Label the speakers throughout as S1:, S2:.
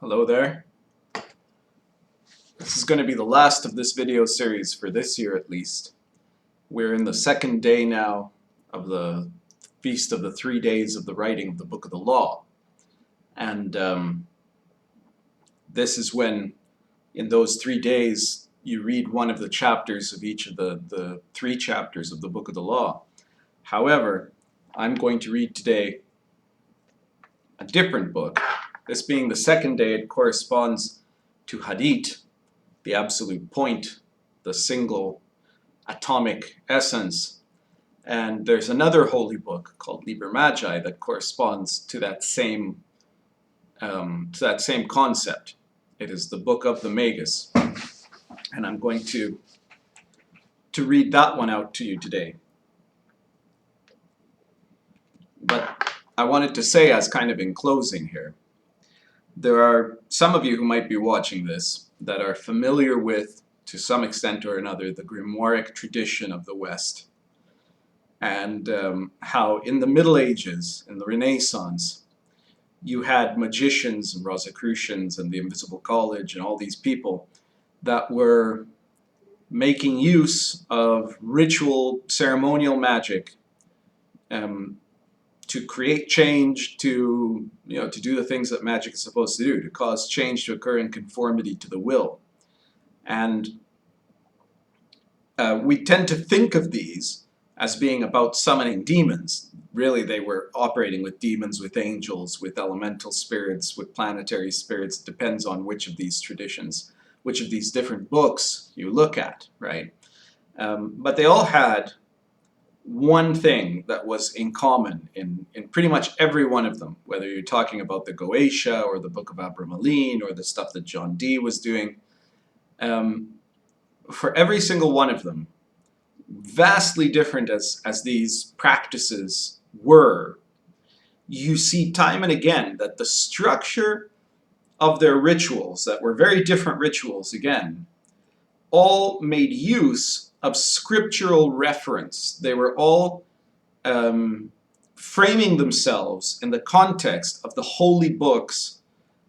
S1: Hello there. This is going to be the last of this video series for this year at least. We're in the second day now of the Feast of the 3 Days of the Writing of the Book of the Law. And this is when, in those 3 days, you read one of the chapters of each of the 3 chapters of the Book of the Law. However, I'm going to read today a different book. This being the second day, it corresponds to Hadith, the absolute point, the single atomic essence. And there's another holy book called Liber Magi that corresponds to that same concept. It is the book of the Magus, and I'm going to read that one out to you today. But I wanted to say, as kind of in closing here, there are some of you who might be watching this that are familiar with, to some extent or another, the grimoire tradition of the West, and how in the Middle Ages, in the Renaissance, you had magicians and Rosicrucians and the Invisible College and all these people that were making use of ritual ceremonial magic to create change, to do the things that magic is supposed to do, to cause change to occur in conformity to the will. And we tend to think of these as being about summoning demons. Really, they were operating with demons, with angels, with elemental spirits, with planetary spirits. It depends on which of these traditions, which of these different books you look at, right? But they all had one thing that was in common in pretty much every one of them, whether you're talking about the Goetia or the book of Abra-Melin or the stuff that John Dee was doing. For every single one of them, vastly different as these practices were, you see time and again that the structure of their rituals, that were very different rituals again, all made use of scriptural reference. They were all framing themselves in the context of the holy books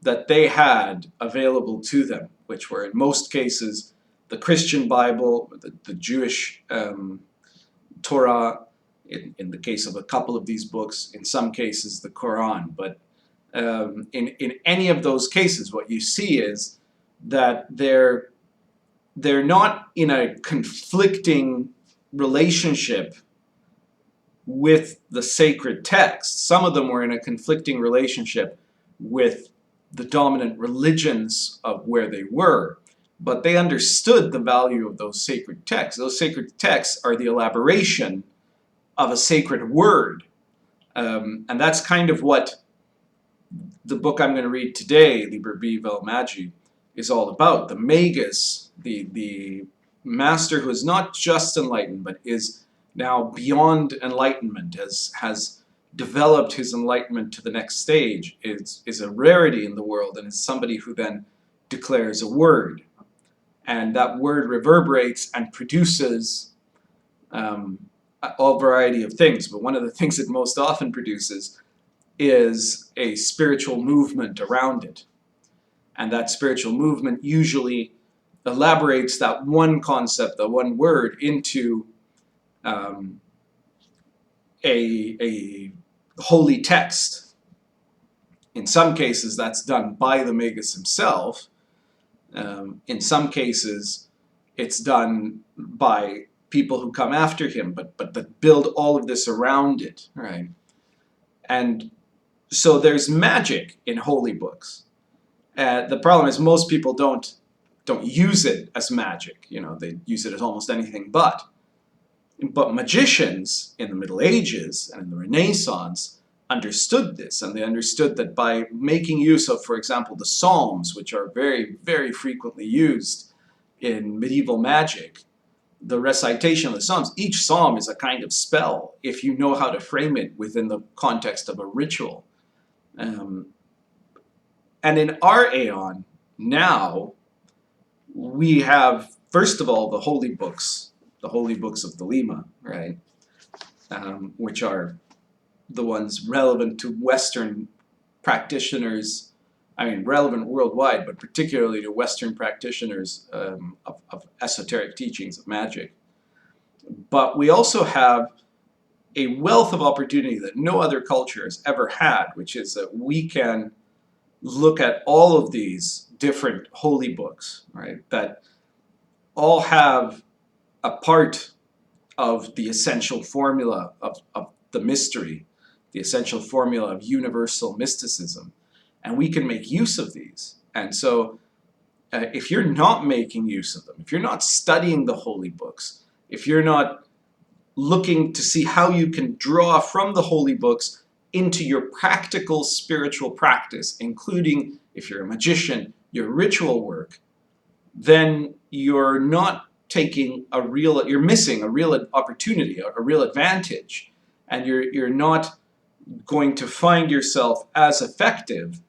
S1: that they had available to them, which were in most cases the Christian Bible, the Jewish Torah, in the case of a couple of these books, in some cases the Quran. But in any of those cases, what you see is that they're not in a conflicting relationship with the sacred text. Some of them were in a conflicting relationship with the dominant religions of where they were, but they understood the value of those sacred texts. Those sacred texts are the elaboration of a sacred word. And that's kind of what the book I'm going to read today, Liber B, vel Magi, is all about. The Magus, the master who is not just enlightened, but is now beyond enlightenment, has developed his enlightenment to the next stage, is a rarity in the world, and is somebody who then declares a word. And that word reverberates and produces a variety of things. But one of the things it most often produces is a spiritual movement around it. And that spiritual movement usually elaborates that one concept, that one word, into a holy text. In some cases, that's done by the Magus himself. In some cases, it's done by people who come after him, but that build all of this around it, right? And so there's magic in holy books. The problem is most people don't use it as magic. They use it as almost anything but. But magicians in the Middle Ages and in the Renaissance understood this, and they understood that by making use of, for example, the Psalms, which are very, very frequently used in medieval magic, the recitation of the Psalms, each Psalm is a kind of spell if you know how to frame it within the context of a ritual. And in our aeon, now, we have, first of all, the holy books of the Lima, right? Which are the ones relevant to Western practitioners I mean, relevant worldwide, but particularly to Western practitioners of esoteric teachings of magic. But we also have a wealth of opportunity that no other culture has ever had, which is that we can look at all of these different holy books, right, that all have a part of the essential formula of the mystery, the essential formula of universal mysticism, and we can make use of these. And so if you're not making use of them, if you're not studying the holy books, if you're not looking to see how you can draw from the holy books into your practical spiritual practice, including, if you're a magician, your ritual work, then you're not taking a real, you're missing a real opportunity, a real advantage, and you're not going to find yourself as effective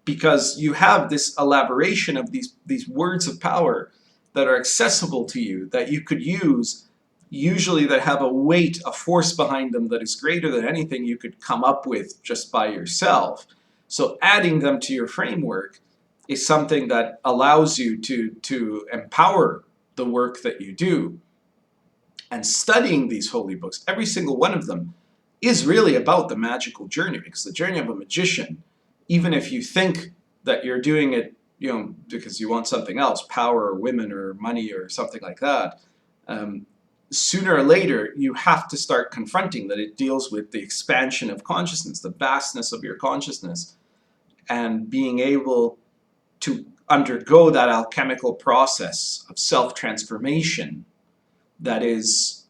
S1: because you have this elaboration of these words of power that are accessible to you, that you could use, usually that have a weight, a force behind them that is greater than anything you could come up with just by yourself. So adding them to your framework is something that allows you to empower the work that you do. And studying these holy books, every single one of them, is really about the magical journey, because the journey of a magician, even if you think that you're doing it, because you want something else, power or women or money or something like that, sooner or later you have to start confronting that it deals with the expansion of consciousness, the vastness of your consciousness, and being able to undergo that alchemical process of self-transformation that is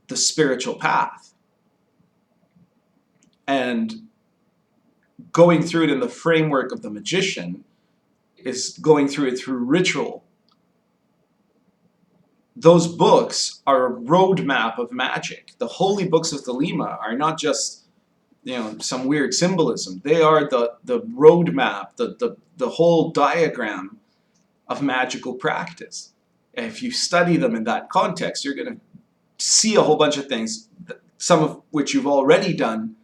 S1: the spiritual path. And going through it in the framework of the magician is going through it through ritual. Those books are a roadmap of magic. The holy books of Thelema are not just some weird symbolism. They are the roadmap, the whole diagram of magical practice. And if you study them in that context, you're going to see a whole bunch of things, some of which you've already done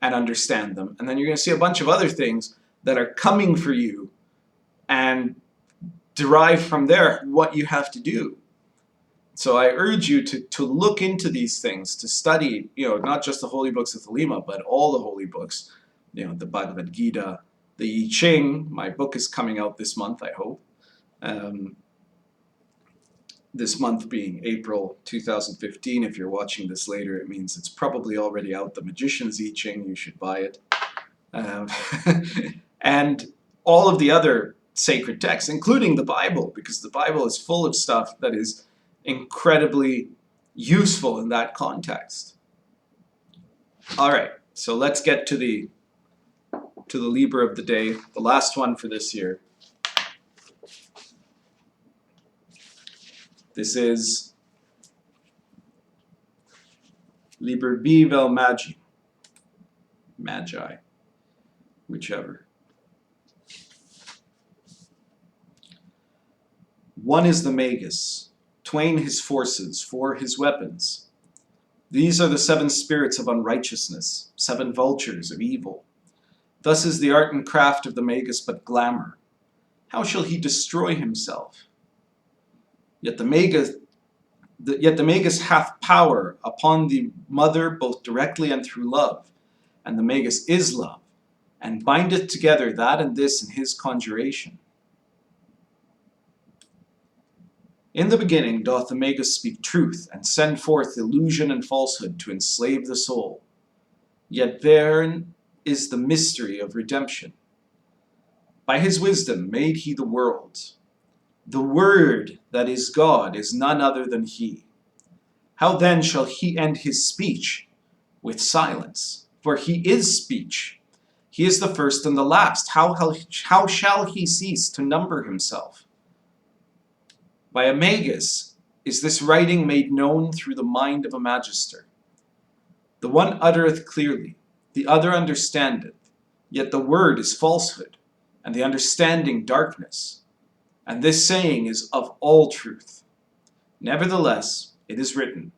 S1: and understand them. And then you're going to see a bunch of other things that are coming for you and derive from there what you have to do. So I urge you to look into these things, to study, not just the holy books of Thelema, but all the holy books, the Bhagavad Gita, the I Ching. My book is coming out this month, I hope. This month being April 2015. If you're watching this later, it means it's probably already out. The Magician's I Ching, you should buy it. And all of the other sacred texts, including the Bible, because the Bible is full of stuff that is incredibly useful in that context. All right, so let's get to the Liber of the day, the last one for this year. This is Liber B, vel Magi, Magi, whichever. One is the Magus, twain his forces, four his weapons. These are the seven spirits of unrighteousness, seven vultures of evil. Thus is the art and craft of the Magus but glamour. How shall he destroy himself? Yet the Magus hath power upon the mother both directly and through love, and the Magus is love, and bindeth together that and this in his conjuration. In the beginning doth the Magus speak truth, and send forth illusion and falsehood to enslave the soul. Yet therein is the mystery of redemption. By his wisdom made he the worlds. The Word that is God is none other than he. How then shall he end his speech? With silence, for he is speech. He is the first and the last. How shall he cease to number himself? By a Magus is this writing made known through the mind of a magister. The one uttereth clearly, the other understandeth, yet the word is falsehood, and the understanding darkness. And this saying is of all truth. Nevertheless, it is written,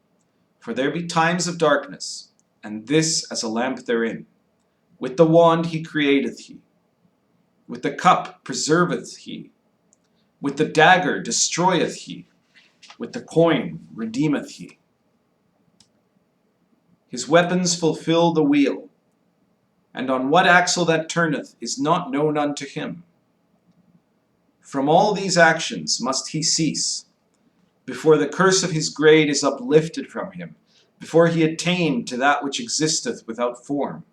S1: for there be times of darkness, and this as a lamp therein, With the wand he createth he. With the cup preserveth he. With the dagger destroyeth he. With the coin redeemeth he. His weapons fulfill the wheel, and on what axle that turneth is not known unto him. From all these actions must he cease, before the curse of his grade is uplifted from him, before he attain to that which existeth without form.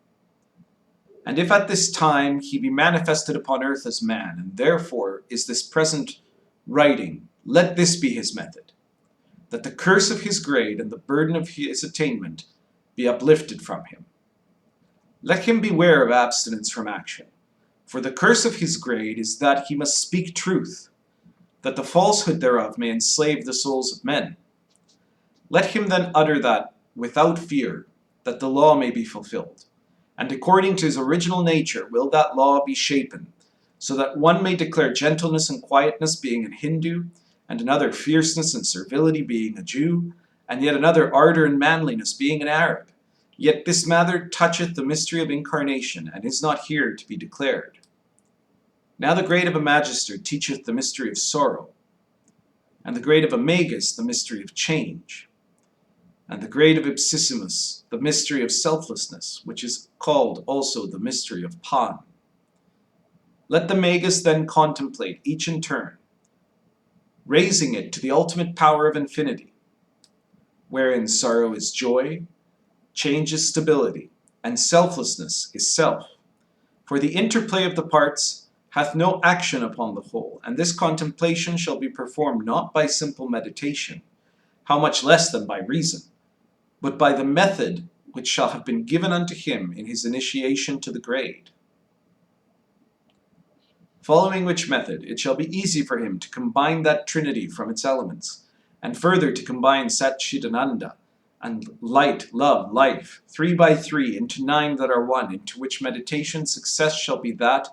S1: And if at this time he be manifested upon earth as man, and therefore is this present writing, let this be his method, that the curse of his grade and the burden of his attainment be uplifted from him. Let him beware of abstinence from action, for the curse of his grade is that he must speak truth, that the falsehood thereof may enslave the souls of men. Let him then utter that without fear, that the law may be fulfilled. And according to his original nature will that law be shapen, so that one may declare gentleness and quietness being an Hindu, and another fierceness and servility being a Jew, and yet another ardor and manliness being an Arab. Yet this matter toucheth the mystery of incarnation, and is not here to be declared. Now the grade of a magister teacheth the mystery of sorrow, and the grade of a magus the mystery of change, and the grade of ipsissimus the mystery of selflessness, which is called also the mystery of Pan. Let the magus then contemplate each in turn, raising it to the ultimate power of infinity, wherein sorrow is joy, change is stability, and selflessness is self. For the interplay of the parts hath no action upon the whole, and this contemplation shall be performed not by simple meditation, how much less than by reason, but by the method which shall have been given unto him in his initiation to the grade. Following which method, it shall be easy for him to combine that trinity from its elements, and further to combine Satchidananda, and light, love, life, 3 by 3, into 9 that are one, into which meditation success shall be that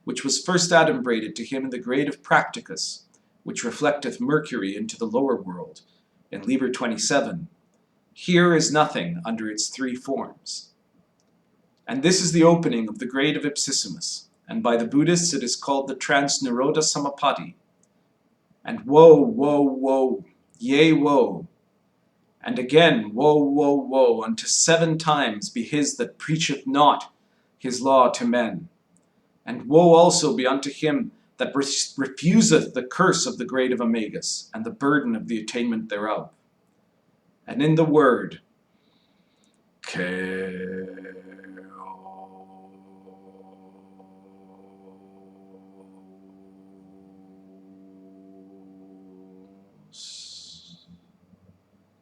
S1: which was first adumbrated to him in the grade of practicus, which reflecteth Mercury into the lower world, in Liber 27. Here is nothing under its 3 forms. And this is the opening of the grade of ipsissimus, and by the Buddhists it is called the Transnirodha Samapatti. And woe, woe, woe, yea, woe, and again, woe, woe, woe, unto 7 times be his that preacheth not his law to men. And woe also be unto him that refuseth the curse of the grade of a magus, and the burden of the attainment thereof. And in the word,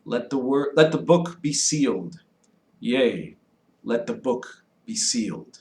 S1: let the book be sealed. Yea, let the book be sealed.